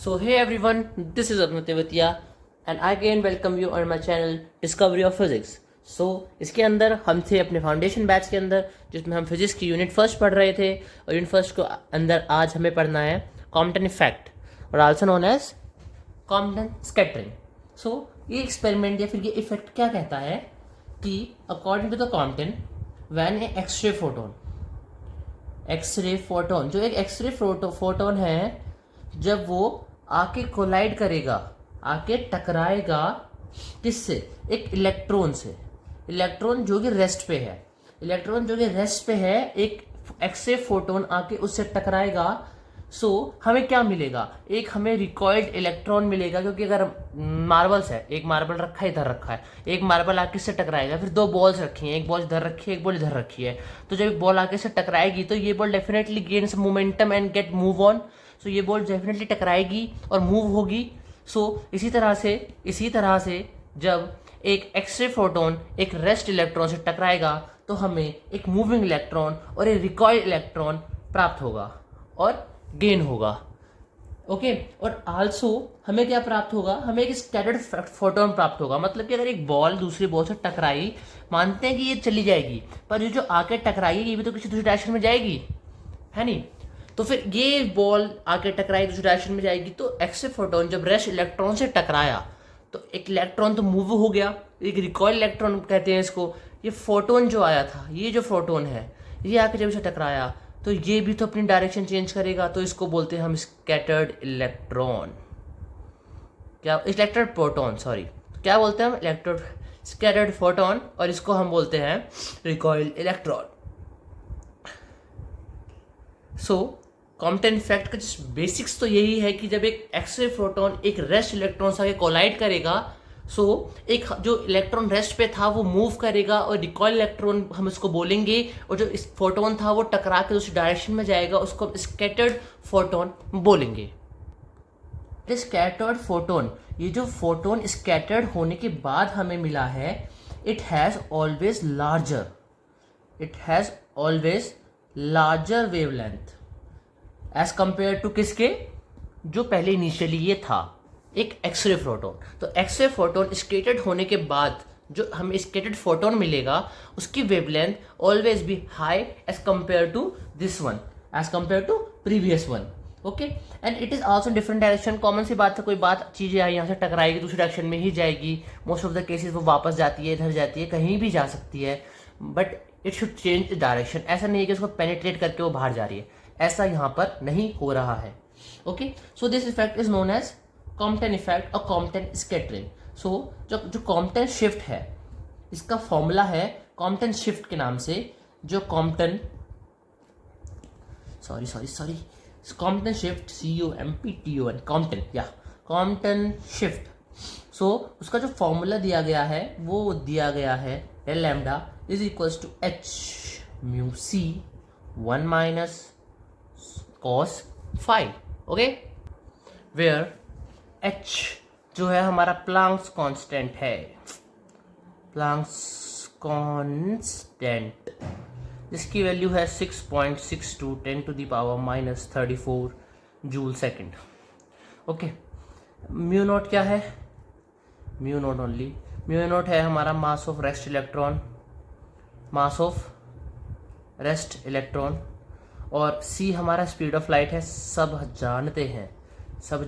So hey everyone, this is Arun Tevatia and I again welcome you on my channel Discovery of Physics. So इसके अंदर हम थे अपने foundation batch के अंदर जिसमें हम फिजिक्स की यूनिट फर्स्ट पढ़ रहे थे और यूनिट फर्स्ट को अंदर आज हमें पढ़ना है कॉम्पटन इफेक्ट और also known as Compton scattering. So ये एक्सपेरिमेंट या फिर ये इफेक्ट क्या कहता है कि according to the Compton when a X-ray photon जो एक एक्सरे फोटोन है जब वो आके कोलाइड करेगा, आके टकराएगा किससे? एक इलेक्ट्रॉन से. इलेक्ट्रॉन जो कि रेस्ट पे है, एक एक्सरे फोटोन आके उससे टकराएगा. सो हमें क्या मिलेगा? एक हमें रिकॉइल्ड इलेक्ट्रॉन मिलेगा, क्योंकि अगर मार्बल्स है, एक मार्बल रखा है, इधर रखा है, एक मार्बल आके इससे टकराएगा, फिर दो बॉल्स रखी हैं, एक बॉल इधर रखी है, एक बॉल इधर रखी है. तो जब एक बॉल आके से टकराएगी तो ये ball definitely gains momentum and get move on. So ये बॉल डेफिनेटली टकराएगी और मूव होगी. सो इसी तरह से जब एक एक्सरे फोटोन एक रेस्ट इलेक्ट्रॉन से टकराएगा तो हमें एक मूविंग इलेक्ट्रॉन और एक रिकॉइल्ड इलेक्ट्रॉन प्राप्त होगा और गेन होगा. ओके. और आल्सो हमें क्या प्राप्त होगा? हमें एक स्कैटर्ड फोटोन प्राप्त होगा. मतलब कि अगर एक बॉल दूसरी बॉल से टकराई, मानते हैं कि ये चली जाएगी, पर ये जो आके टकराई ये भी तो किसी दूसरी डायरेक्शन में जाएगी, है नहीं? तो फिर ये बॉल आके टकराई दूसरी डायरेक्शन में जाएगी, तो एक्सरे फोटोन जब रेस्ट इलेक्ट्रॉन से टकराया तो एक इलेक्ट्रॉन तो मूव हो गया, एक रिकॉइल इलेक्ट्रॉन कहते हैं इसको. ये फोटोन जो आया था, ये जो फोटोन है, ये आके जब इसे टकराया तो ये भी तो अपनी डायरेक्शन चेंज करेगा. तो इसको बोलते हैं हम scattered electron. Electrode proton, sorry. क्या बोलते हैं हम? Electrode scattered photon. और इसको हम बोलते हैं रिकॉइल्ड इलेक्ट्रॉन. सो कॉम्पटन इफेक्ट का बेसिक्स तो यही है कि जब एक एक्सरे फोटोन एक रेस्ट इलेक्ट्रॉन से आगे कोलाइड करेगा, सो एक जो इलेक्ट्रॉन रेस्ट पे था वो मूव करेगा और रिकॉइल इलेक्ट्रॉन हम इसको बोलेंगे, और जो इस फोटोन था वो टकरा के दूसरी डायरेक्शन में जाएगा, उसको हम स्कैटर्ड फोटोन बोलेंगे. स्कैटर्ड फोटोन, ये जो फोटोन स्कैटर्ड होने के बाद हमें मिला है, it has always larger wavelength as compare to किसके? जो पहले इनिशियली ये था एक एक्सरे फोटोन. तो एक्सरे फोटोन स्कैटर्ड होने के बाद जो हमें स्कैटर्ड फोटोन मिलेगा उसकी wavelength always be high as compare to this one, as compare to previous one. Okay. And it is also different direction. Common सी बात है, कोई बात चीजें आई यहाँ से टकराएगी दूसरी डायरेक्शन में ही जाएगी. मोस्ट ऑफ द केसेस वो वापस जाती है, इधर जाती है, कहीं भी जा सकती है, but it should change direction. ऐसा नहीं है कि उसको पेनिट्रेट करके वो बाहर जा रही है, ऐसा यहाँ पर नहीं हो रहा है. Okay. So this effect is known as Compton effect और कॉम्पटन स्कैटरिंग. सो जो कॉम्पटन शिफ्ट है, इसका फॉर्मूला है कॉम्पटन शिफ्ट के नाम से. जो Compton shift COMPTON Compton shift. So उसका जो फॉर्मूला दिया गया है वो दिया गया है del lambda is equals to H mu C 1 minus cos phi. Okay. Where H जो है हमारा प्लांक्स कांस्टेंट है, जिसकी वैल्यू है 6.62 10⁻⁻³ joule second. Okay. Mu naught क्या है? म्यू नॉट है हमारा मास ऑफ रेस्ट इलेक्ट्रॉन, और C हमारा स्पीड ऑफ लाइट है. सब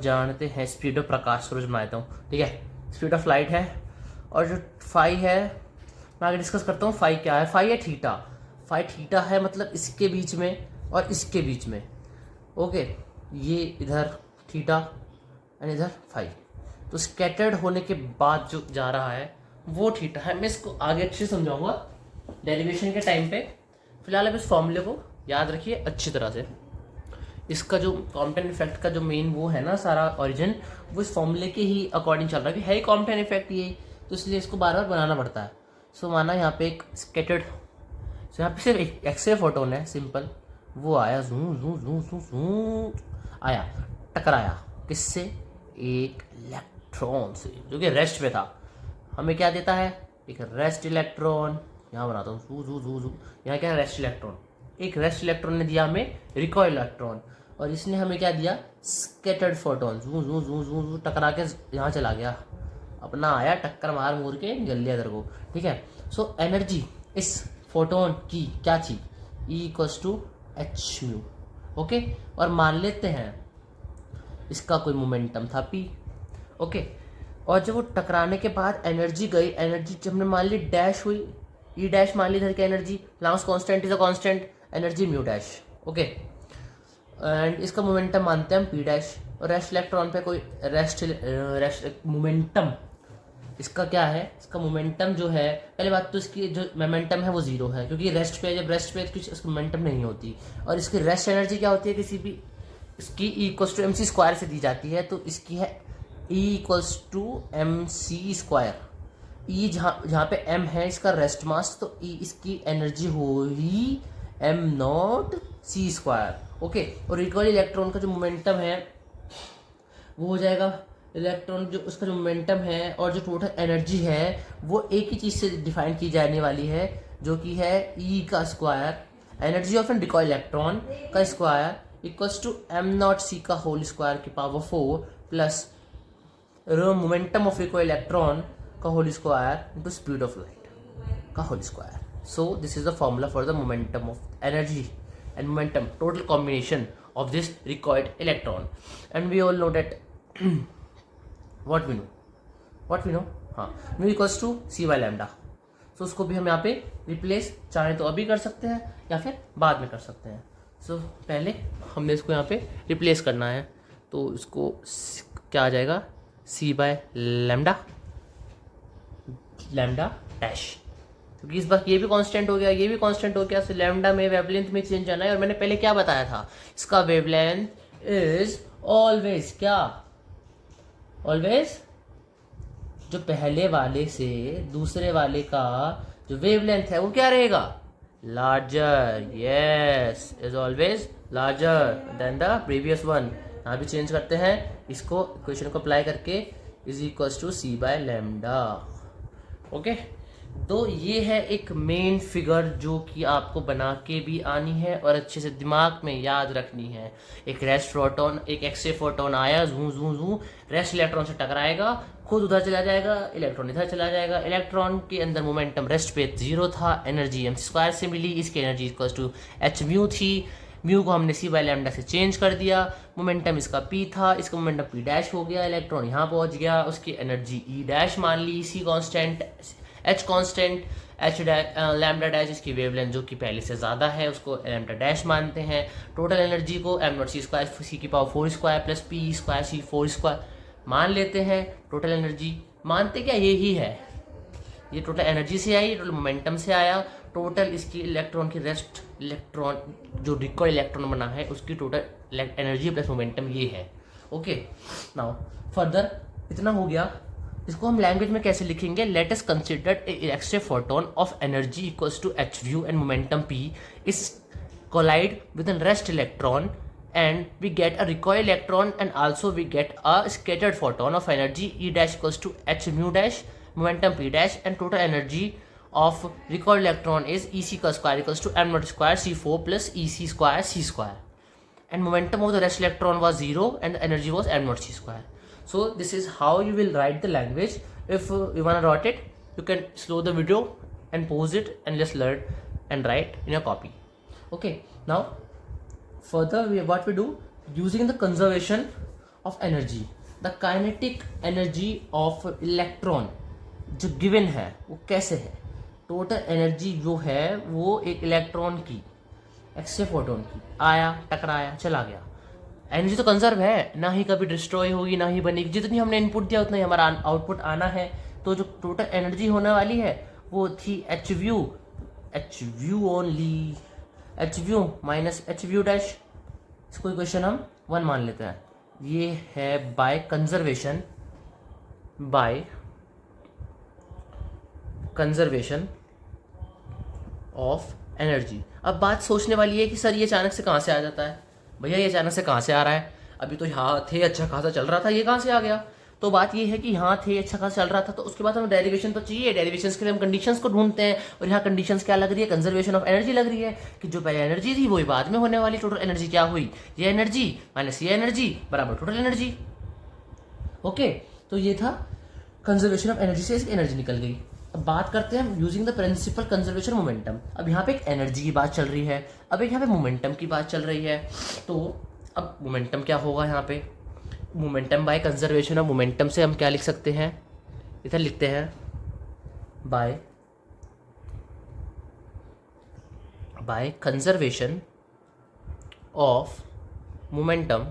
जानते हैं स्पीड ऑफ प्रकाश, रोज बनाता हूँ, ठीक है. स्पीड ऑफ लाइट है. और जो फाई है मैं आगे डिस्कस करता हूँ. फाई क्या है? फाई है थीटा है, मतलब इसके बीच में और इसके बीच में. ओके. ये इधर थीटा एंड इधर फाई. तो स्कैटर्ड होने के बाद जो जा रहा है वो थीटा है. मैं इसको आगे अच्छे से समझाऊंगा डेरिवेशन के टाइम पे. फिलहाल अब इस फॉर्मूले को याद रखिए अच्छी तरह से. इसका जो कॉम्पटन इफेक्ट का जो मेन वो है ना, सारा ओरिजिन वो इस फॉर्मूले के ही अकॉर्डिंग चल रहा है. है कॉम्पटन इफेक्ट ये, तो इसलिए इसको बार बार बनाना पड़ता है. सो माना यहाँ पे एक स्कैटर्ड, यहाँ पे सिर्फ एक एक्सरे फोटोन है सिंपल, वो आया जू आया, टकराया किससे? एक इलेक्ट्रॉन से जो कि रेस्ट पे था. हमें क्या देता है? एक रेस्ट इलेक्ट्रॉन. यहाँ बनाता हूँ, यहाँ क्या है? Rest electron. एक रेस्ट इलेक्ट्रॉन ने दिया हमें रिकॉइल इलेक्ट्रॉन. और इसने हमें क्या दिया, स्कैटर्ड फोटोन, जू जू जू जू जू टकरा के यहाँ चला गया, अपना आया टक्कर मार मूर के निकल लिया इधर को, ठीक है। सो एनर्जी इस फोटोन की क्या थी, E equals to H mu, okay. और मान लेते हैं इसका कोई मोमेंटम था P, ओके। और जब वो टकराने के बाद एनर्जी गई, एनर्जी जब हमने मान ली डैश हुई, E डैश मान ली इधर की energy, Planck's constant is a constant, energy mu dash, okay. And इसका मोमेंटम मानते हैं हम P डैश, और रेस्ट इलेक्ट्रॉन पे कोई रेस्ट मोमेंटम इसका क्या है, इसका मोमेंटम जो है, पहले बात तो इसकी जो मोमेंटम है वो जीरो है, क्योंकि रेस्ट पे, जब रेस्ट पे कुछ इसकी मोमेंटम नहीं होती। और इसकी रेस्ट एनर्जी क्या होती है, किसी भी इसकी E equals to M C square से दी जाती है, तो इसकी है E equals to M C square. E जहाँ पे m है इसका रेस्ट मास, तो E इसकी एनर्जी होगी एम नॉट सी स्क्वायर, ओके। और रिकॉइल इलेक्ट्रॉन का जो मोमेंटम है वो हो जाएगा, इलेक्ट्रॉन जो उसका जो मोमेंटम है और जो टोटल एनर्जी है वो एक ही चीज़ से डिफाइन की जाने वाली है, जो कि है E का square, energy of an recoil electron का square equals to M naught c का होल स्क्वायर की power 4 plus momentum of recoil electron का whole square into speed of light का whole square. So this is the formula for the momentum of energy and momentum, total combination of this recoiled electron. And we all know that what we know हाँ, mu equals to c by lambda. So उसको भी हम यहाँ पे replace चाहे तो अभी कर सकते हैं या फिर बाद में कर सकते हैं। So पहले हमने इसको यहाँ पे रिप्लेस करना है, तो इसको क्या आ जाएगा, c by lambda डैश, क्योंकि इस बार ये भी कांस्टेंट हो गया, ये भी कांस्टेंट हो गया, सो लैम्डा में वेवलेंथ में चेंज आना है। और मैंने पहले क्या बताया था, इसका वेवलेंथ इज ऑलवेज क्या, ऑलवेज जो पहले वाले से दूसरे वाले का जो वेवलेंथ है वो क्या रहेगा, larger, yes, is always larger than the previous one. यहाँ भी चेंज करते हैं इसको, इक्वेशन को अप्लाई करके, is equals to C by lambda, okay. तो ये है एक मेन फिगर जो कि आपको बना के भी आनी है और अच्छे से दिमाग में याद रखनी है। एक रेस्ट फोटोन, एक एक्स रे फोटोन आया, जू जू जू रेस्ट इलेक्ट्रॉन से टकराएगा, खुद उधर चला जाएगा, इलेक्ट्रॉन इधर चला जाएगा। इलेक्ट्रॉन के अंदर मोमेंटम रेस्ट पे जीरो था, एनर्जी एम स्क्वायर से मिली, इसकी energy equals to H mu थी, म्यू को हमने सी बाय लैम्डा से चेंज कर दिया, मोमेंटम इसका पी था, इसका मोमेंटम पी डैश हो गया, इलेक्ट्रॉन यहाँ पहुँच गया, उसकी एनर्जी ई डैश मान ली, c constant, h constant, h lambda dash इसकी वेवलेंथ जो कि पहले से ज़्यादा है उसको लैम्डा डैश मानते हैं। टोटल एनर्जी को एम नॉट सी स्क्वायर सी की power 4 square plus p square c 4 square मान लेते हैं। टोटल एनर्जी मानते क्या, ये ही है, ये टोटल एनर्जी से आई, टोटल मोमेंटम से आया, टोटल इसकी इलेक्ट्रॉन की रेस्ट इलेक्ट्रॉन जो रिकॉइल इलेक्ट्रॉन बना है उसकी टोटल एनर्जी प्लस मोमेंटम ये है, ओके। नाउ फर्दर इतना हो गया, इसको हम लैंग्वेज में कैसे लिखेंगे, let us consider X-ray photon of energy equals to H nu and momentum P is collide with an rest electron and we get a recoil electron and also we get a scattered photon of energy E dash equals to h mu dash, momentum p dash, and total energy of recoil electron is EC का square equals to m naught square c4 plus EC square c square, and momentum of the rest electron was 0 and the energy was m naught c square. So this is how you will write the language. If you wanna write it, you can slow the video and pause it and just learn and write in your copy. Okay, now further what we do, using the conservation of energy, the kinetic energy of electron जो given है वो कैसे है, total energy जो है वो एक electron की एक्स-रे फोटोन की आया, टकराया, चला गया, एनर्जी तो कंजर्व है, ना ही कभी डिस्ट्रॉय होगी ना ही बनेगी, जितनी हमने इनपुट दिया उतना ही हमारा आउटपुट आना है। तो जो टोटल एनर्जी होने वाली है वो थी H view only, H nu minus H nu dash, इसको इक्वेशन हम 1 मान लेते हैं। ये है बाय कंजर्वेशन ऑफ एनर्जी। अब बात सोचने वाली है कि सर ये अचानक से कहाँ से आ जाता है, भैया ये अचानक से कहाँ से आ रहा है, अभी तो यहाँ थे अच्छा खासा चल रहा था, ये कहाँ से आ गया। तो बात ये है कि यहाँ थे, अच्छा खासा चल रहा था, तो उसके बाद हमें डेरिवेशन तो चाहिए। डेरिवेशंस के लिए हम कंडीशंस को ढूंढते हैं, और यहाँ कंडीशंस क्या लग रही है, कंजर्वेशन ऑफ एनर्जी लग रही है, कि जो पहले एनर्जी थी वही बाद में होने वाली। टोटल एनर्जी क्या हुई, ये एनर्जी माइनस ये एनर्जी बराबर टोटल एनर्जी। ओके, तो ये था कंजर्वेशन ऑफ एनर्जी से एनर्जी निकल गई। अब बात करते हैं using the principle conservation momentum. अब यहाँ पे एक एनर्जी की बात चल रही है, अब एक यहाँ पे मोमेंटम की बात चल रही है। तो अब मोमेंटम क्या होगा, यहाँ पे momentum by conservation of momentum से हम क्या लिख सकते हैं, इधर लिखते हैं बाय कंजर्वेशन ऑफ मोमेंटम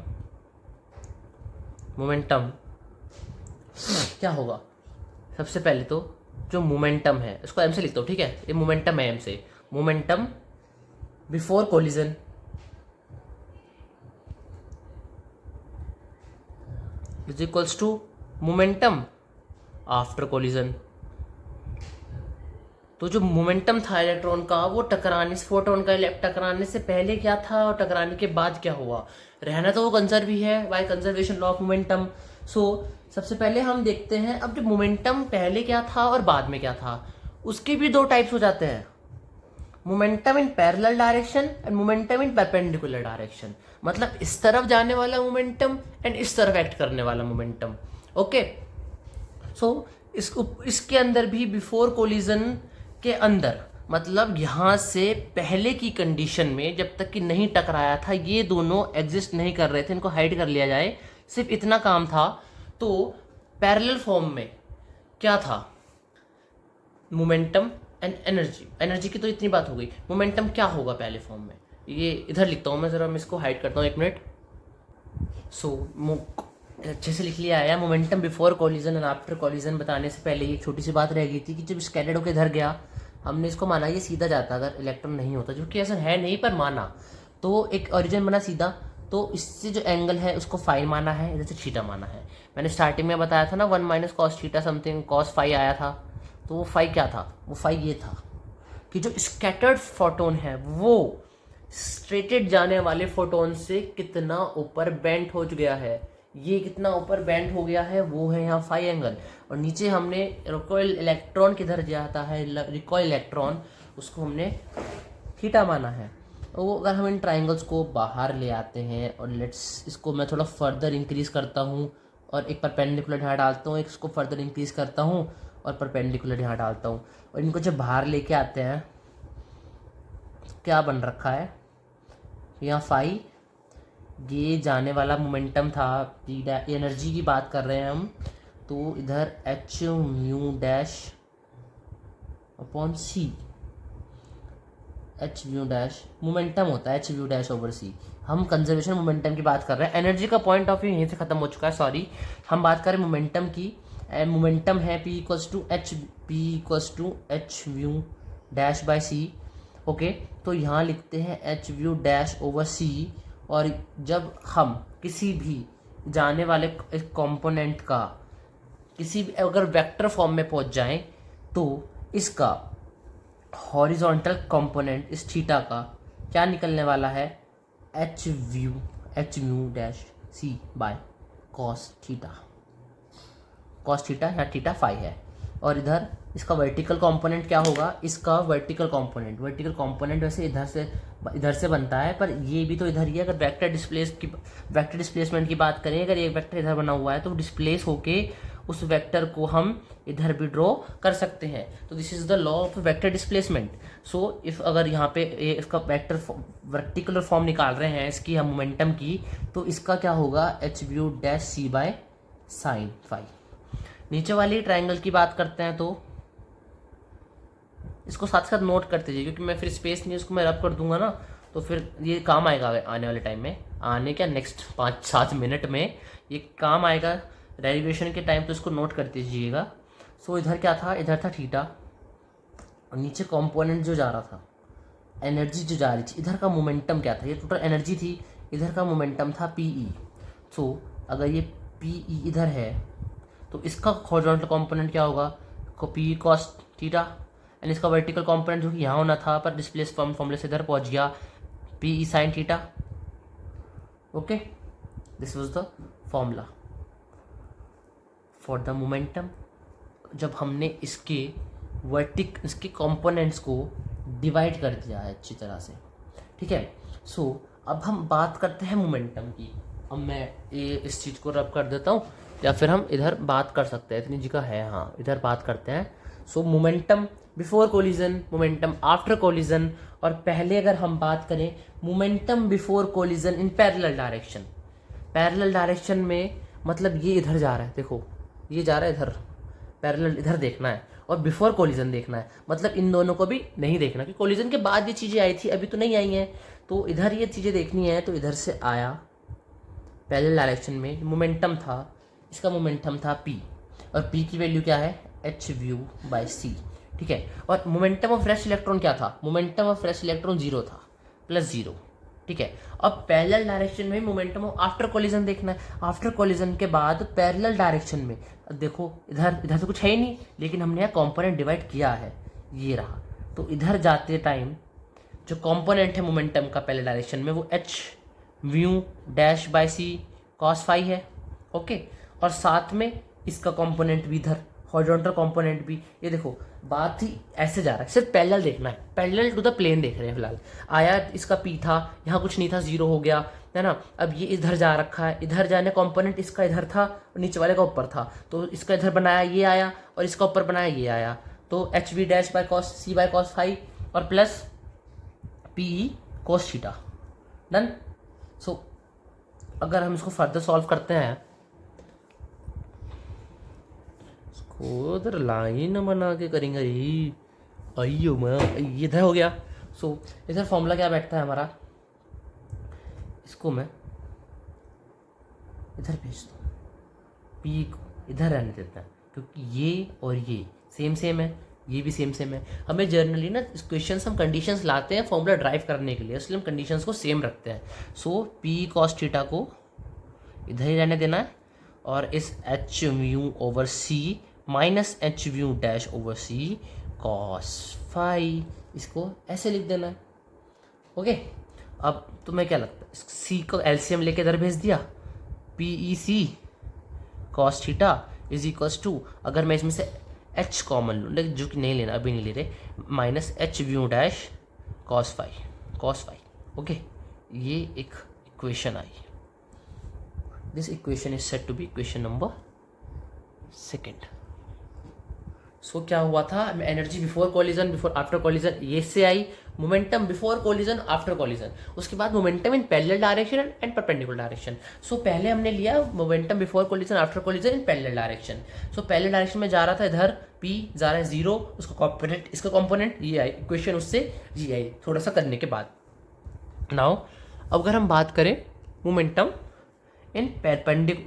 क्या होगा। सबसे पहले तो जो मोमेंटम है इसको एम से लिखता हूँ, ठीक है, ये मोमेंटम है एम से। Momentum before collision is equals to momentum after collision. तो जो मोमेंटम था इलेक्ट्रॉन का, वो टकराने से, फोटोन का टकराने से पहले क्या था और टकराने के बाद क्या हुआ, रहना तो वो कंजर्व ही है by conservation law of momentum. So सबसे पहले हम देखते हैं, अब जो मोमेंटम पहले क्या था और बाद में क्या था, उसके भी दो टाइप्स हो जाते हैं, momentum in parallel direction and momentum in perpendicular direction. मतलब इस तरफ जाने वाला मोमेंटम एंड इस तरफ एक्ट करने वाला मोमेंटम। ओके, सो इसके अंदर भी बिफोर कोलिजन के अंदर, मतलब यहाँ से पहले की कंडीशन में जब तक कि नहीं टकराया था, ये दोनों एग्जिस्ट नहीं कर रहे थे, इनको हाइड कर लिया जाए, सिर्फ इतना काम था। तो पैरेलल फॉर्म में क्या था, मोमेंटम एंड एनर्जी की तो इतनी बात हो गई। मोमेंटम क्या होगा पहले फॉर्म में, ये इधर लिखता हूँ मैं, जरा मैं इसको हाइड करता हूँ, एक मिनट। अच्छे से लिख लिया है। Momentum before collision and after collision बताने से पहले एक छोटी सी बात रह गई थी कि जब स्कैटर्ड होकर इधर गया, हमने इसको माना ये सीधा जाता अगर इलेक्ट्रॉन नहीं होता, जो कि ऐसा है नहीं, पर माना। तो एक ओरिजिन बना सीधा, तो इससे जो एंगल है उसको फाई माना है, इधर से थीटा माना है। मैंने स्टार्टिंग में बताया था ना 1 minus cos theta something cos phi आया था, तो वो फाई क्या था, वो फाई ये था कि जो स्कैटर्ड फोटोन है वो स्ट्रेटेड जाने वाले फोटोन से कितना ऊपर बेंट हो गया है, ये कितना ऊपर बेंट हो गया है, वो है यहाँ फाई एंगल। और नीचे हमने रिकॉइल इलेक्ट्रॉन किधर जाता है, रिकॉइल इलेक्ट्रॉन, उसको हमने थीटा माना है। वो अगर हम इन ट्राइंगल्स को बाहर ले आते हैं और लेट्स इसको मैं थोड़ा फर्दर इंक्रीज करता हूँ और एक परपेंडिकुलर यहाँ डालता हूँ, एक इसको फर्दर इंक्रीज करता हूँ और परपेंडिकुलर यहाँ डालता हूँ, और इनको जब बाहर लेके आते हैं तो क्या बन रखा है, यहाँ फाई ये जाने वाला मोमेंटम था, एनर्जी की बात कर रहे हैं हम, तो इधर एच म्यू डैश अपॉन सी, एच म्यू डैश मोमेंटम होता है, एच म्यू डैश ओवर सी। हम कंजर्वेशन मोमेंटम की बात कर रहे हैं, एनर्जी का पॉइंट ऑफ व्यू यहीं से खत्म हो चुका है, सॉरी। हम बात करें मोमेंटम की, मोमेंटम है P equals to H mu dash by C. Okay, तो यहाँ लिखते हैं H mu dash over C. और जब हम किसी भी जाने वाले कंपोनेंट का किसी भी अगर वेक्टर फॉर्म में पहुंच जाएं, तो इसका हॉरिजॉन्टल कंपोनेंट इस थीटा का क्या निकलने वाला है, H mu dash C by cos theta यहाँ थीटा फाई है। और इधर इसका वर्टिकल कंपोनेंट क्या होगा, इसका वर्टिकल कंपोनेंट वैसे इधर से बनता है, पर ये भी तो इधर ही है। अगर वेक्टर डिस्प्लेसमेंट की बात करें, अगर एक वेक्टर इधर बना हुआ है तो डिस्प्लेस होके उस वेक्टर को हम इधर भी ड्रॉ कर सकते हैं। तो this is the law of vector displacement. So if अगर यहाँ पे इसका वेक्टर वर्टिकुलर फॉर्म निकाल रहे हैं इसकी हम मोमेंटम की, तो इसका क्या होगा, H mu dash C by sine phi. नीचे वाली ट्रायंगल की बात करते हैं, तो इसको साथ साथ नोट करते जाइए, क्योंकि मैं फिर स्पेस नहीं उसको मैं रब कर दूंगा ना, तो फिर ये काम आएगा आने वाले टाइम में, आने क्या नेक्स्ट 5-7 मिनट में ये काम आएगा डेरिवेशन के टाइम, तो इसको नोट करते जाइएगा। सो इधर क्या था, इधर था थीटा, और नीचे कंपोनेंट जो जा रहा था, एनर्जी जो जा रही थी, इधर का मोमेंटम क्या था, ये टोटल एनर्जी थी, इधर का मोमेंटम था पीई। सो अगर ये पीई इधर है तो इसका हॉरिजॉन्टल कंपोनेंट क्या होगा, पी कॉस थीटा, एंड इसका वर्टिकल कंपोनेंट जो कि यहाँ होना था पर डिस्प्लेस फॉर्मूले से इधर पहुँच गया, P sine theta. Okay, this was the formula. For the momentum जब हमने इसके कंपोनेंट्स को डिवाइड कर दिया है अच्छी तरह से, ठीक है। सो अब हम बात करते हैं मोमेंटम की। अब मैं ये इस चीज़ को रब कर देता हूँ, या फिर हम इधर बात कर सकते हैं, इतनी जगह है, हाँ इधर बात करते हैं। सो momentum before collision, momentum after collision, और पहले अगर हम बात करें momentum before collision in parallel direction. Parallel direction में मतलब ये इधर जा रहा है, देखो ये जा रहा है इधर, पैरेलल इधर देखना है, और बिफोर कोलिजन देखना है, मतलब इन दोनों को भी नहीं देखना कि कोलिजन के बाद ये चीज़ें आई थी, अभी तो नहीं आई हैं। तो इधर ये चीज़ें देखनी है, तो इधर से आया पैरेलल डायरेक्शन में, मोमेंटम था, इसका मोमेंटम था p, और p की वैल्यू क्या है hv/c, ठीक है। और मोमेंटम ऑफ रेस्ट इलेक्ट्रॉन क्या था, मोमेंटम ऑफ रेस्ट इलेक्ट्रॉन 0 था, +0, ठीक है। अब पैरेलल डायरेक्शन में मोमेंटम ऑफ आफ्टर कोलिजन देखना है, आफ्टर कोलिजन के बाद पैरेलल डायरेक्शन में, अब देखो इधर तो कुछ है ही नहीं, लेकिन हमने यहाँ कॉम्पोनेंट डिवाइड किया है, ये रहा। तो इधर जाते टाइम जो कॉम्पोनेंट है मोमेंटम का पैरेलल डायरेक्शन में वो hv'/c cos phi है, ओके। और साथ में इसका कॉम्पोनेंट भी इधर हॉरिजॉन्टल कॉम्पोनेंट भी, ये देखो बात ही ऐसे जा रहा है, सिर्फ पैरेलल देखना है, पैरेलल टू द प्लेन देख रहे हैं फिलहाल। आया इसका p था, यहाँ कुछ नहीं था, 0 हो गया है ना। अब ये इधर जा रखा है, इधर जाने कॉम्पोनेंट इसका इधर था और नीचे वाले का ऊपर था, तो इसका इधर बनाया ये आया और इसका ऊपर बनाया ये आया, तो hv'/c/cos phi और plus p cos theta, done. So अगर हम इसको फर्दर सॉल्व करते हैं, इसको उधर लाइन बना के करेंगे, अयो मैं ये इधर हो गया। सो इधर फॉर्मूला क्या बैठता है हमारा, इसको मैं इधर भेज दूँ, p को इधर रहने देता है, क्योंकि ये और ये सेम है, ये भी सेम है। हमें जर्नली ना क्वेश्चंस हम कंडीशंस लाते हैं फॉर्मूला ड्राइव करने के लिए, इसलिए हम कंडीशंस को सेम रखते हैं। सो p cos थीटा को इधर ही रहने देना है, और इस hv/c minus hv'/c cos phi इसको ऐसे लिख देना है, ओके। अब तुम्हें क्या लगता है, c को एलसीएम लेके इधर भेज दिया, PEC cos थीटा =, अगर मैं इसमें से h कॉमन लूँ, लेकिन जो कि नहीं लेना, अभी नहीं ले रहे, minus hv' cos phi, okay. ये एक इक्वेशन आई, this equation is said to be equation number 2। So क्या हुआ था, energy before collision before after collision ये से आई, momentum before collision after collision, उसके बाद momentum in parallel direction and perpendicular direction. So पहले हमने लिया momentum before collision after collision in parallel direction. So parallel direction में जा रहा था इधर, p जा रहा है 0, उसका कॉम्पोनेंट इसका कॉम्पोनेंट ये आई, इक्वेशन उससे ये आई थोड़ा सा करने के बाद। नाउ अब अगर हम बात करें momentum in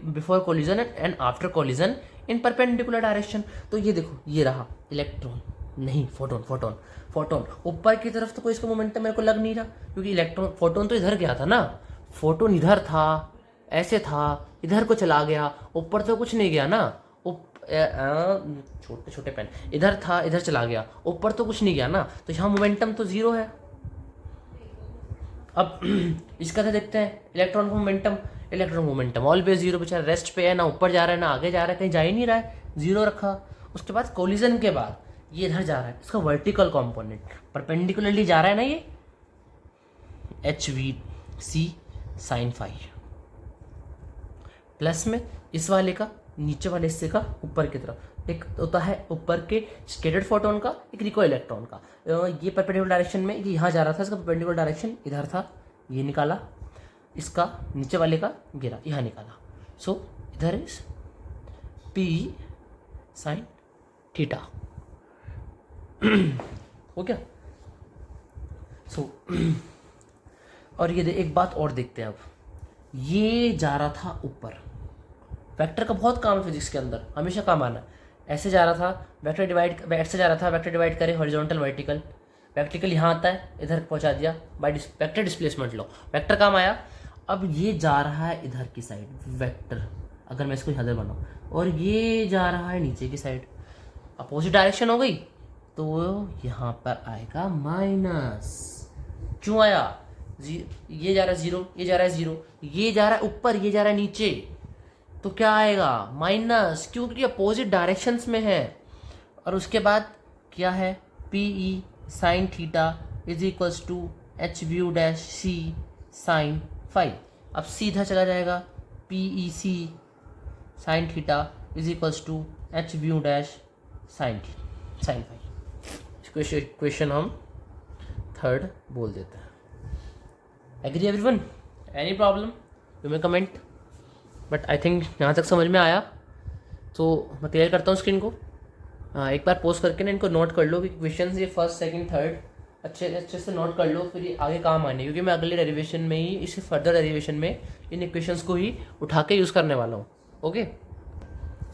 before collision and after collision in perpendicular direction, तो ये देखो ये रहा इलेक्ट्रॉन, नहीं फोटोन ऊपर की तरफ तो कोई इसका मोमेंटम मेरे को लग नहीं रहा, क्योंकि इलेक्ट्रॉन फोटोन तो इधर गया था ना, फोटोन इधर था, ऐसे था, इधर को चला गया, ऊपर तो कुछ नहीं गया ना, छोटे छोटे पेन, इधर था इधर चला गया, ऊपर तो कुछ नहीं गया ना, तो यहाँ मोमेंटम तो 0 है। अब इसका तो देखते हैं इलेक्ट्रॉन मोमेंटम ऑलवेज 0, बेचारा रेस्ट पे है, ना ऊपर जा रहा है ना आगे जा रहा है, कहीं जा ही नहीं रहा है, 0 रखा। उसके बाद कोलिजन के बाद ये इधर जा रहा है, इसका वर्टिकल कंपोनेंट परपेंडिकुलरली जा रहा है ना, ये hv/c sin phi, प्लस में इस वाले का नीचे वाले हिस्से का ऊपर की तरफ, एक होता है ऊपर के स्कैटर्ड फोटोन का, एक रिको इलेक्ट्रॉन का। ये परपेंडिकुलर डायरेक्शन में ये यहाँ जा रहा था, इसका परपेंडिकुलर डायरेक्शन इधर था, ये निकाला, इसका नीचे वाले का गिरा यहाँ निकाला। सो इधर इज p sin थीटा, हो गया। सो और ये एक बात और देखते हैं, अब ये जा रहा था ऊपर, वेक्टर का बहुत काम है फिजिक्स के अंदर, हमेशा काम आना। ऐसे जा रहा था वेक्टर डिवाइड, ऐसे जा रहा था वेक्टर डिवाइड करे हॉरिजॉन्टल वर्टिकल, वर्टिकल यहाँ आता है, इधर पहुँचा दिया by vector displacement low, vector काम आया। अब ये जा रहा है इधर की साइड वेक्टर, अगर मैं इसको इधर बनाऊँ, और ये जा रहा है नीचे की साइड, अपोजिट डायरेक्शन हो गई, तो यहाँ पर आएगा माइनस। क्यों आया, ये जा रहा है 0, ये जा रहा है 0, ये जा रहा है ऊपर, ये जा रहा है नीचे, तो क्या आएगा माइनस, क्योंकि अपोजिट डायरेक्शंस में है। और उसके बाद क्या है, P E sine theta is equals to H nu dash C sine phi. अब सीधा चला जाएगा, P E C sine theta is equals to H nu dash sine phi. Question हम थर्ड बोल देते हैं। Agree everyone? Any problem you may comment, but I think यहाँ तक समझ में आया। तो मैं क्लियर करता हूँ स्क्रीन को। एक बार पोस्ट करके ना इनको नोट कर लो कि क्वेश्चन ये फर्स्ट सेकंड थर्ड अच्छे से नोट कर लो, फिर ये आगे काम आने, क्योंकि मैं अगले डेरिवेशन में ही, इससे फर्दर डेरिवेशन में इन इक्वेशंस को ही उठा के यूज़ करने वाला हूँ। ओके,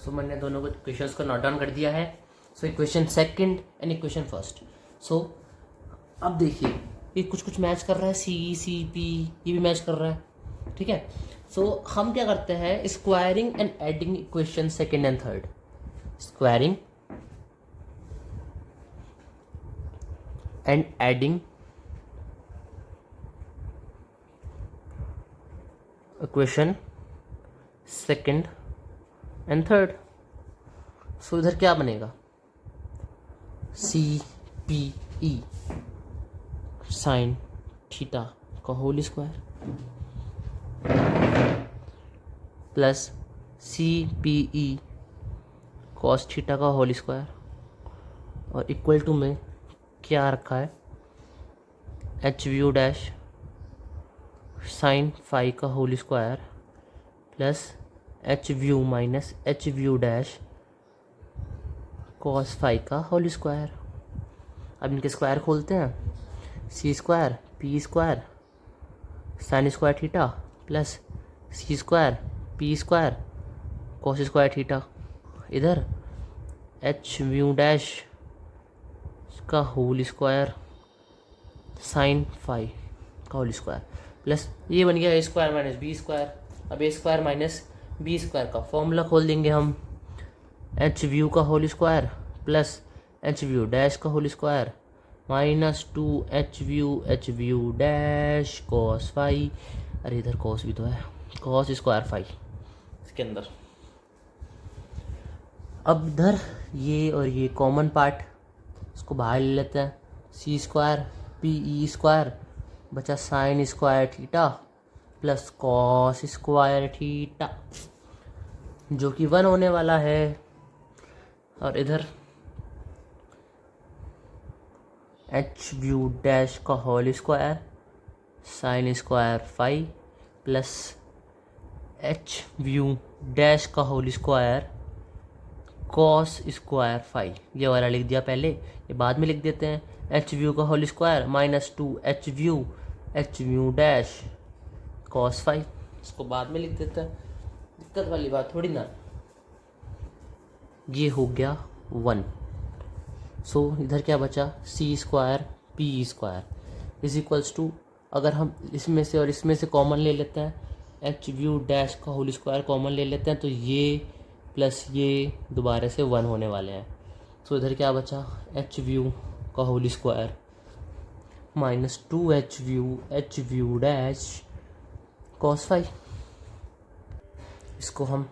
सो मैंने दोनों को क्वेश्चंस को नोट डाउन कर दिया है। So equation second and equation first. So अब देखिए ये कुछ मैच कर रहा है, सी पी ये भी मैच कर रहा है, ठीक है। सो हम क्या करते हैं, squaring and adding equation second and third. स्क्वायरिंग and adding equation second and third। So इधर क्या बनेगा, सी पी ई साइन थीटा का whole square plus c p e cos theta का होल स्क्वायर, और इक्वल टू में क्या रखा है, h nu dash sine phi का whole square plus h nu minus H nu dash cos phi का whole square. अब इनके स्क्वायर खोलते हैं, c square p square sine square theta plus c square p square cos square theta. इधर h nu dash का whole square sine phi का whole square plus ये बन गया a square minus b square. अब a square minus b square का formula खोल देंगे हम, एच व्यू का whole square plus h nu dash का whole square minus 2 H nu dash cos phi, अरे इधर कॉस भी तो है, कॉस स्क्वायर फाई इसके अंदर। अब इधर ये और ये कॉमन पार्ट, इसको बाहर ले लेते हैं, c square p e square बचा sine square theta plus cos square theta जो कि 1 होने वाला है। और इधर एच व्यू डैश का whole square sine square phi plus h nu dash का whole square cos square phi. ये वाला लिख दिया पहले, ये बाद में लिख देते हैं, एच व्यू का whole square minus 2 H nu dash cos phi, इसको बाद में लिख देते हैं, दिक्कत वाली बात थोड़ी ना। ये हो गया 1। सो इधर क्या बचा, c square p square is equals to, अगर हम इसमें से और इसमें से कॉमन ले लेते हैं, एच व्यू डैश का होल स्क्वायर कॉमन ले लेते हैं, तो ये प्लस ये दोबारा से 1 होने वाले हैं। तो इधर क्या बचा, एच व्यू का whole square minus 2 H nu dash cos phi. इसको हम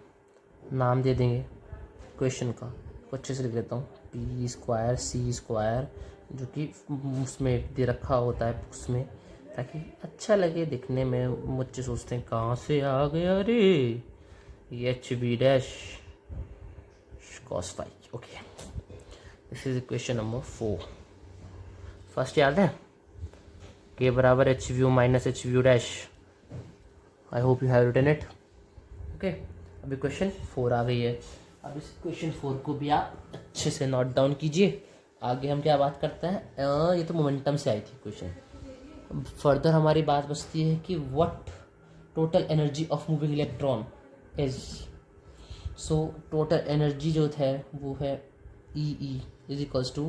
नाम दे देंगे क्वेश्चन का, अच्छे से लिख देता हूँ, पी स्क्वायर सी स्क्वायर जो कि उसमें दे रखा होता है उसमें, ताकि अच्छा लगे दिखने में। बच्चे सोचते हैं कहाँ से आ गया रे, H B dash cos phi. Okay, this is equation number 4। First याद है, के बराबर H nu minus H nu dash. I hope you have written it. Okay, अभी क्वेश्चन 4 आ गई है। अब इस क्वेश्चन 4 को भी आप अच्छे से नोट डाउन कीजिए। आगे हम क्या बात करते हैं, ये तो मोमेंटम से आई थी क्वेश्चन। फर्दर हमारी बात बचती है कि what total energy of moving electron is. So total energy जो है वो है ई इज इक्वल्स टू,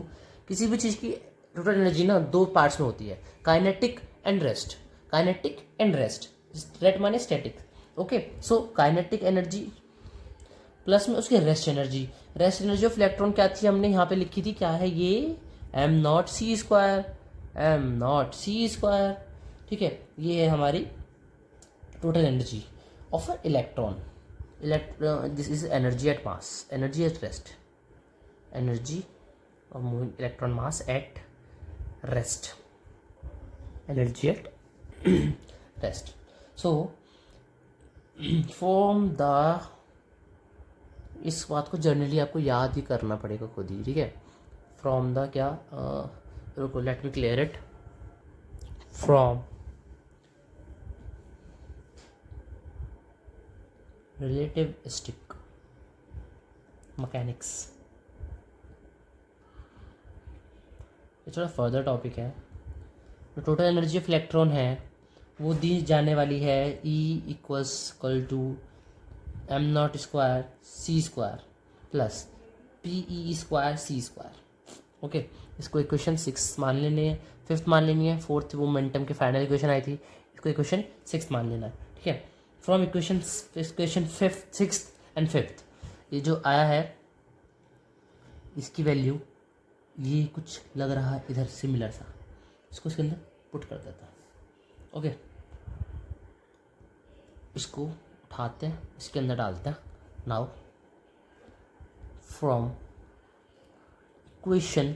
किसी भी चीज़ की टोटल एनर्जी ना 2 पार्ट्स में होती है, kinetic and rest. Kinetic and rest, rest माने static. Okay, so kinetic energy plus में उसकी rest energy. Rest energy of electron क्या थी, हमने यहाँ पे लिखी थी, क्या है ये, m0 c स्क्वायर। ठीक है, ये है हमारी total energy of electron This is energy at mass, energy at rest, energy of moving electron mass at rest, energy at rest. So from the, इस बात को जनरली आपको याद ही करना पड़ेगा खुद ही, ठीक है. फ्रॉम द क्या, रुको let me clear it. From relativistic mechanics, ये थोड़ा फर्दर टॉपिक है. जो टोटल एनर्जी ऑफ इलेक्ट्रॉन है वो दी जाने वाली है E equal to M naught square C square plus PE square C square. Okay, इसको इक्वेशन 6 मान लेनी है, 5th मान लेनी है. 4th मोमेंटम की फाइनल इक्वेशन आई थी, इसको इक्वेशन 6 मान लेना है, ठीक है. From equation 5th 6th and 5th ये जो आया है इसकी वैल्यू ये कुछ लग रहा है इधर सिमिलर सा, इसको इसके अंदर पुट कर देता है. ओके, इसको उठाते हैं, इसके अंदर डालते हैं. Now from equation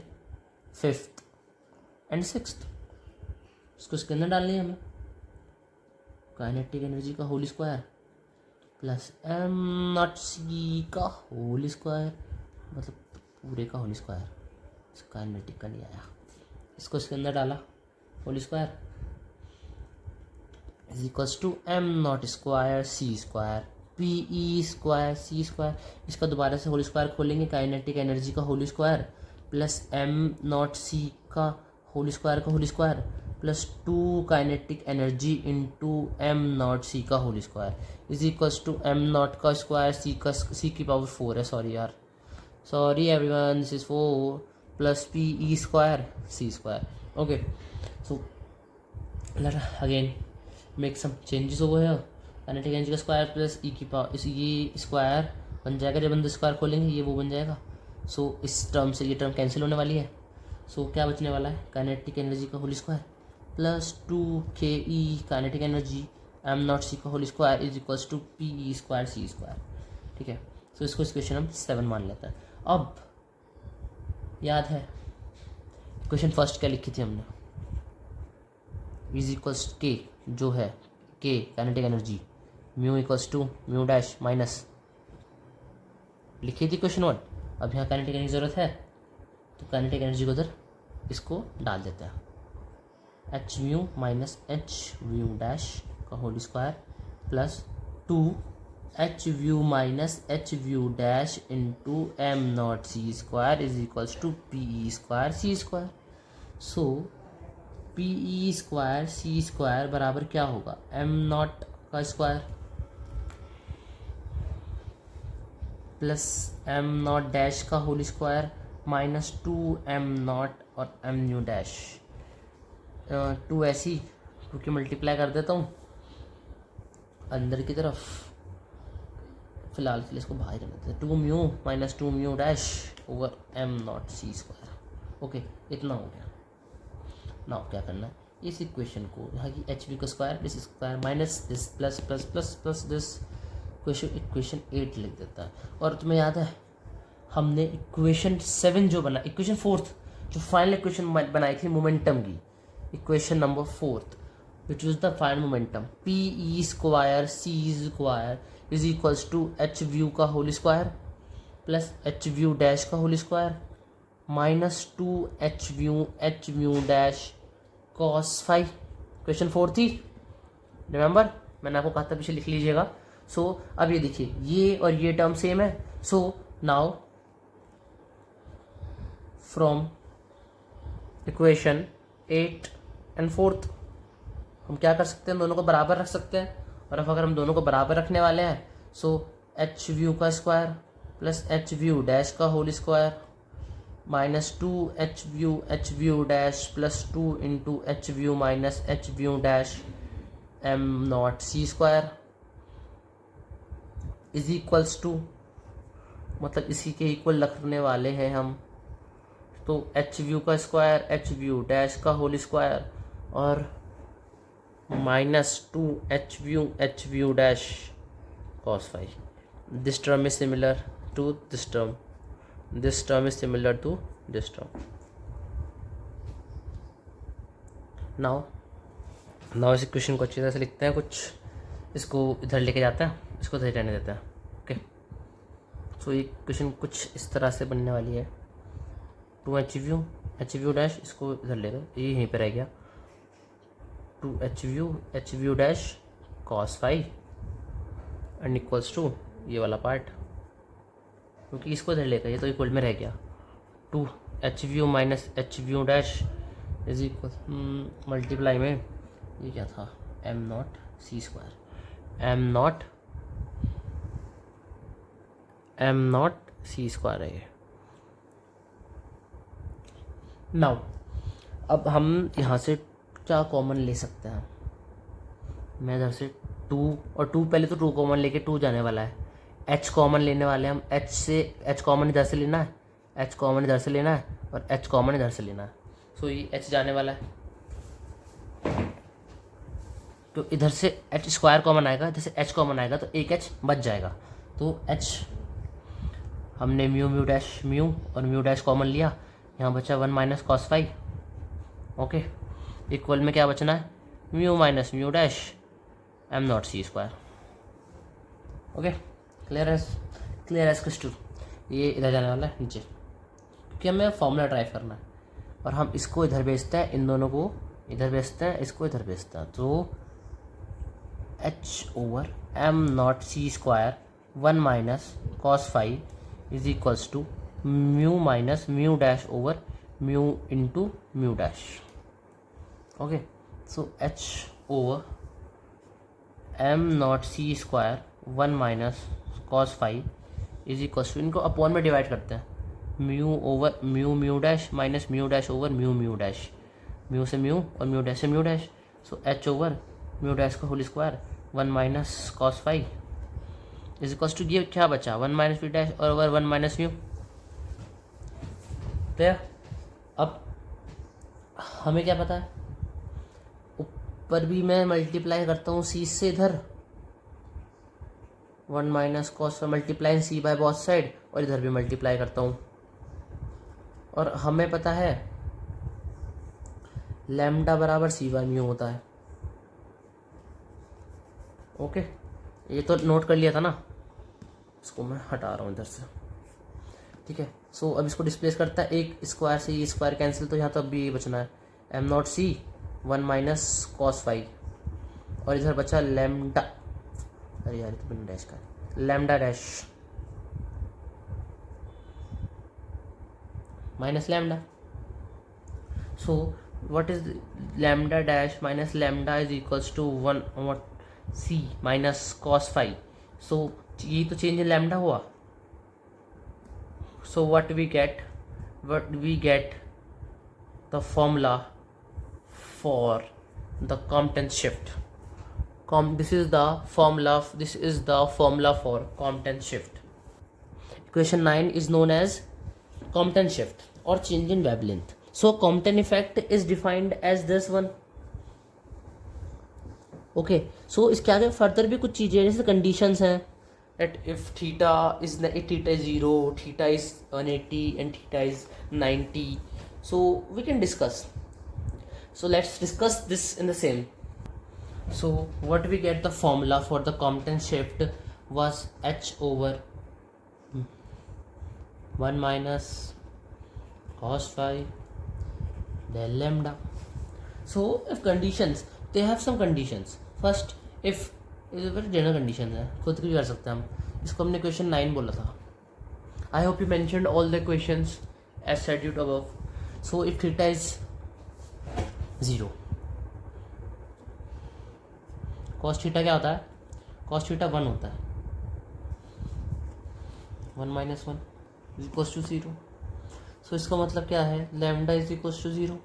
5th and 6th इसको इसके अंदर डालनी है हमें. काइनेटिक एनर्जी का whole square plus m naught c का होल स्क्वायर, मतलब पूरे का होल स्क्वायर, काइनेटिक का नहीं आया, इसको इसके अंदर डाला whole square is equals to M naught square C square PE square C square. इसका दोबारा से होल स्क्वायर खोलेंगे, काइनेटिक एनर्जी का whole square plus m naught c का whole square plus 2 kinetic energy into m naught c का whole square is equals to M naught का square c की power 4 है, सॉरी यार, sorry everyone, this is 4 plus PE square C square. Okay, so again make some changes over here. Kinetic energy का square plus E की power, ये square बन जाएगा जब हम स्क्वायर खोलेंगे, ये वो बन जाएगा. सो इस टर्म से ये टर्म कैंसिल होने वाली है. सो क्या बचने वाला है, काइनेटिक एनर्जी का whole square plus 2KE kinetic energy m naught c का whole square is equals to PE square C square, ठीक है. सो इसको इक्वेशन हम 7 मान लेते हैं. अब याद है इक्वेशन फर्स्ट क्या लिखी थी हमने, इज इक्वल्स के, जो है के kinetic energy, mu equals to mu dash minus, लिखी थी क्वेश्चन 1. अब यहाँ काइनेटिक एनर्जी ज़रूरत है तो काइनेटिक एनर्जी को उधर इसको डाल देते हैं, H nu minus h mu dash का whole square plus 2 H nu minus H nu dash into m naught C square is equals to PE square C square. So PE square C square बराबर क्या होगा, m naught का square plus m naught dash का whole square minus 2 m naught और m nu dash, 2 ऐसी क्योंकि multiply कर देता हूँ अंदर की तरफ, फिलहाल के लिए इसको बाहर कर देते हैं. 2 mu minus 2 mu dash over M naught सी स्क्वायर. ओके, इतना हो गया. नाउ क्या करना है, इस इक्वेशन को यहाँ की एच वी का square this square minus this plus plus plus plus this, equation 8 लिख देता है. और तुम्हें याद है हमने इक्वेशन 7 जो बना, इक्वेशन 4th जो फाइनल इक्वेशन बनाई थी मोमेंटम की, equation number 4th which was the final momentum, PE square C square is equals to H nu का whole square plus h nu dash का whole square minus 2 H nu dash cos 5. Question 4 थी, remember मैंने आपको कहा था पीछे लिख लीजिएगा. सो अब ये देखिए ये और ये टर्म सेम है. So now from equation 8 and 4th हम क्या कर सकते हैं, दोनों को बराबर रख सकते हैं. और अब अगर हम दोनों को बराबर रखने वाले हैं सो एच व्यू का square plus h nu dash का whole square minus 2 H nu dash plus 2 into h nu minus H nu dash M naught C square is equals to, मतलब इसी के इक्वल रखने वाले हैं हम. तो एच व्यू का स्क्वायर एच व्यू डैश का होल स्क्वायर और minus 2 H nu dash cos 5. this term is similar to this term, this term is similar to this term. now इस इक्वेशन को अच्छी तरह से लिखते हैं, कुछ इसको इधर लेके जाते हैं, इसको इधर रहने देते हैं. ओके, सो ये इक्वेशन कुछ इस तरह से बनने वाली है. 2HV डैश, इसको इधर ले गए, ये यहीं पर रह गया. 2HV dash cos phi and equals to ये वाला पार्ट, क्योंकि इसको इधर ले गए, ये तो इक्वल में रह गया. 2HV minus HV dash is equal multiply में ये क्या था, m नॉट सी स्क्वायर, m नॉट सी स्क्वायर है ये. नाउ अब हम यहाँ से क्या कॉमन ले सकते हैं. मैं इधर से 2 और 2 पहले तो 2 कॉमन लेके 2 जाने वाला है. h कॉमन लेने वाले हम, h कॉमन इधर से लेना है, h कॉमन इधर से लेना है और h कॉमन इधर से लेना है. सो ये h जाने वाला है, तो इधर से h स्क्वायर कॉमन आएगा, इधर से h कॉमन आएगा, तो एक h बच जाएगा. तो h हमने म्यू डैश म्यू और म्यू डैश कॉमन लिया, यहाँ बचा 1 minus cos phi. Okay, equal में क्या बचना है, mu minus mu dash M naught सी square. Okay, clear as crystal. ये इधर जाने वाला है नीचे, क्योंकि हमें फॉर्मूला ड्राइव करना है, और हम इसको इधर भेजते हैं, इन दोनों को इधर भेजते हैं, इसको इधर भेजते हैं. तो h over M naught C square 1 minus cos phi is equals to mu minus mu dash over mu into mu dash. Okay, so h over M naught C square 1 minus cos phi is equals to, इनको upon में divide करते हैं, mu over mu dash minus mu dash over mu dash, mu से mu और mu dash से mu dash. So h over mu dash का whole square 1 minus cos phi is equals to, ये क्या बचा 1 माइनस म्यू डैश और over 1 minus mu. तो अब हमें क्या पता है, ऊपर भी मैं मल्टीप्लाई करता हूँ सी से इधर, 1 minus cos multiply C by both side, और इधर भी मल्टीप्लाई करता हूँ. और हमें पता है लैम्डा बराबर सी बाय म्यू होता है. ओके, ये तो नोट कर लिया था ना, इसको मैं हटा रहा हूँ इधर से. ठीक है, सो अब इसको डिस्प्लेस करता है, एक स्क्वायर से ये स्क्वायर कैंसिल, तो यहाँ तो अब भी ये बचना है M naught C 1 minus cos phi, और इधर बचा लैम्डा, अरे यार तो बिना डैश का, lambda dash minus lambda. So what is lambda dash minus lambda is equals to 1 over c minus cos phi. So ये तो चेंज इन लैम्डा हुआ. So what we get the formula for the Compton shift. This is the formula for Compton shift. Equation 9 is known as Compton shift or change in wavelength. So Compton effect is defined as this one. Okay, so इसके आगे further भी कुछ चीज़ें जैसे conditions हैं, that if theta is 0, theta is 180 and theta is 90, so we can discuss. So let's discuss this in the same. So what we get, the formula for the Compton shift was h over 1 minus cos phi del lambda. So if conditions, they have some conditions. First, if general condition है, खुद भी कर सकते हैं हम. इसको हमने question 9 बोला था. I hope you mentioned all the questions as scheduled above. So if theta is 0, cos theta क्या होता है, कॉस थीटा 1 होता है, 1 minus 1 is equals to 0. So इसका मतलब क्या है, lambda is equals to 0.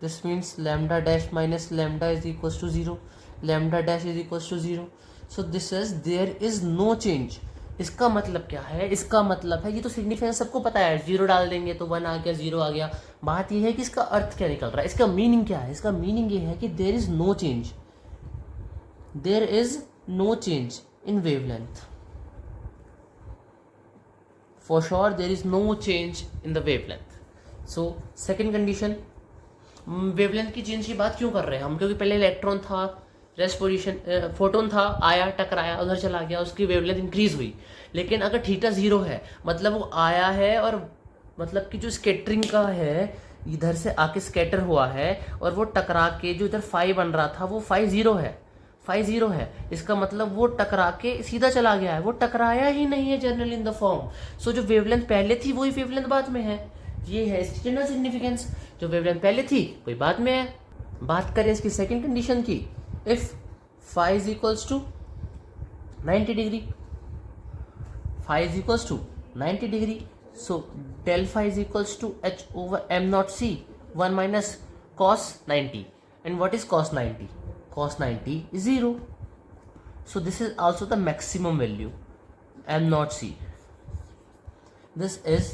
This means lambda dash minus lambda is equals to 0, lambda dash is equals to 0. So this is there is no change. इसका मतलब क्या है, इसका मतलब है, ये तो सिग्निफिकेंस सबको पता है, 0 डाल देंगे तो 1 आ गया, 0 आ गया. बात ये है कि इसका अर्थ क्या निकल रहा है, इसका मीनिंग क्या है. इसका मीनिंग ये है कि there is no change, there is no change in wavelength. for sure there is no change in the wavelength. So second condition, wavelength की चेंज की बात क्यों कर रहे हैं हम, क्योंकि पहले इलेक्ट्रॉन था, रेस्ट पोजीशन, फोटोन था, आया, टकराया, उधर चला गया, उसकी वेवलेंथ इंक्रीज हुई. लेकिन अगर थीटा 0 है, मतलब वो आया है और मतलब कि जो स्कैटरिंग का है, इधर से आके स्कैटर हुआ है और वो टकरा के जो इधर फाई बन रहा था वो फाई 0 है, फाई 0 है. इसका मतलब वो टकरा के सीधा चला गया है, वो टकराया ही नहीं है जनरल इन द फॉर्म. सो जो वेवलेंथ पहले थी वही वेवलेंथ बाद में है. ये है इसकी जनरल सिग्निफिकेंस. जो वेवलेंथ पहले थी वही बाद में है. बात करें इसकी सेकंड कंडीशन की, if phi is equals to 90 degree, phi is equals to 90 degree, so del phi is equals to h over m naught c, 1 minus cos 90. And what is cos 90? Cos 90 is 0. So this is also the maximum value, m naught c. This is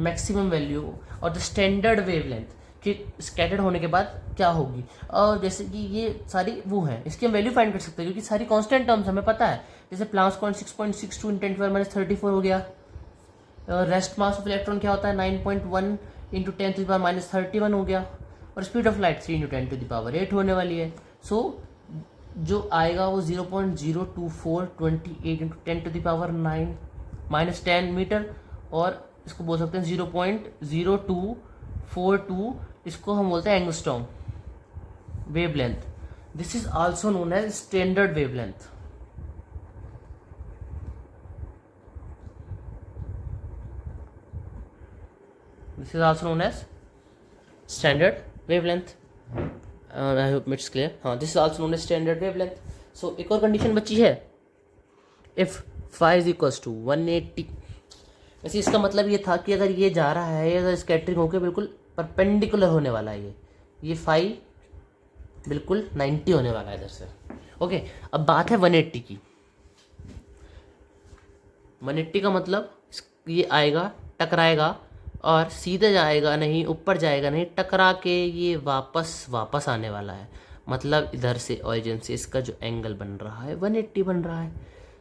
maximum value और the standard wavelength कि scattered होने के बाद क्या होगी. और जैसे कि ये सारी वो हैं, इसकी हम वैल्यू फाइंड कर सकते हैं क्योंकि सारी कांस्टेंट टर्म्स हमें पता है. जैसे प्लांक्स कांस्टेंट 6.62 × 10⁻34 हो गया. रेस्ट मास ऑफ इलेक्ट्रॉन क्या होता है 9.1 × 10⁻31 हो गया. और स्पीड ऑफ लाइट 3 × 10⁸ होने वाली है. सो जो आएगा वो 0.02428 × 10⁻9 -10 मीटर, और इसको बोल सकते हैं 0.0242, इसको हम बोलते हैं angstrom wavelength. This is also known as standard wavelength. This is also known as standard wavelength. I hope it's clear. हाँ, this is also known as standard wavelength. So एक और कंडीशन बची है, if phi is equals to 180. वैसे इसका मतलब ये था कि अगर ये जा रहा है, अगर स्कैटरिंग होकर बिल्कुल परपेंडिकुलर होने वाला है, ये phi बिल्कुल 90 होने वाला है इधर से. ओके, अब बात है 180 की. 180 का मतलब ये आएगा, टकराएगा और सीधे जाएगा नहीं, ऊपर जाएगा नहीं, टकरा के ये वापस आने वाला है. मतलब इधर से ऑरिजिन से इसका जो एंगल बन रहा है 180 बन रहा है.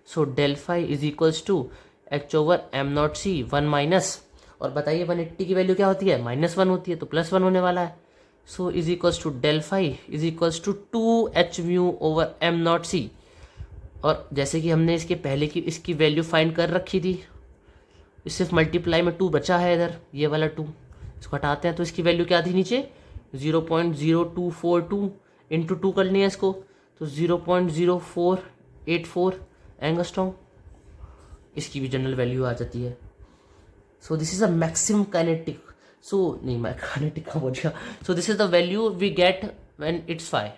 So del phi is equals to h over m naught c 1 minus, और बताइए 180 की वैल्यू क्या होती है, -1 होती है, तो +1 होने वाला है. So is equals to del phi is equals to 2h mu over m naught c. और जैसे कि हमने इसके पहले की इसकी वैल्यू फाइंड कर रखी थी, सिर्फ मल्टीप्लाई में 2 बचा है इधर, ये वाला 2 इसको हटाते हैं तो इसकी वैल्यू क्या थी नीचे 0.0242 इंटू 2 कर लिया इसको, तो 0.0484 एंगस्ट्रॉम. इसकी भी जनरल वैल्यू आ जाती है. So this is a maximum kinetic, so नहीं मैं काइनेटिक का बोल गया. So this is the value we get when it's phi.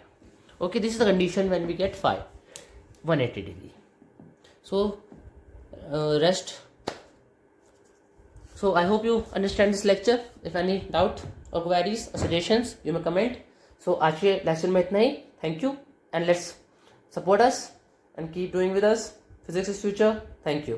Okay, this is the condition when we get phi 180 degree. So rest. So I hope you understand this lecture. If any doubt or queries or suggestions, you may comment. So आज के lecture में इतना ही. Thank you and let's support us and keep doing with us. Physics is future. Thank you.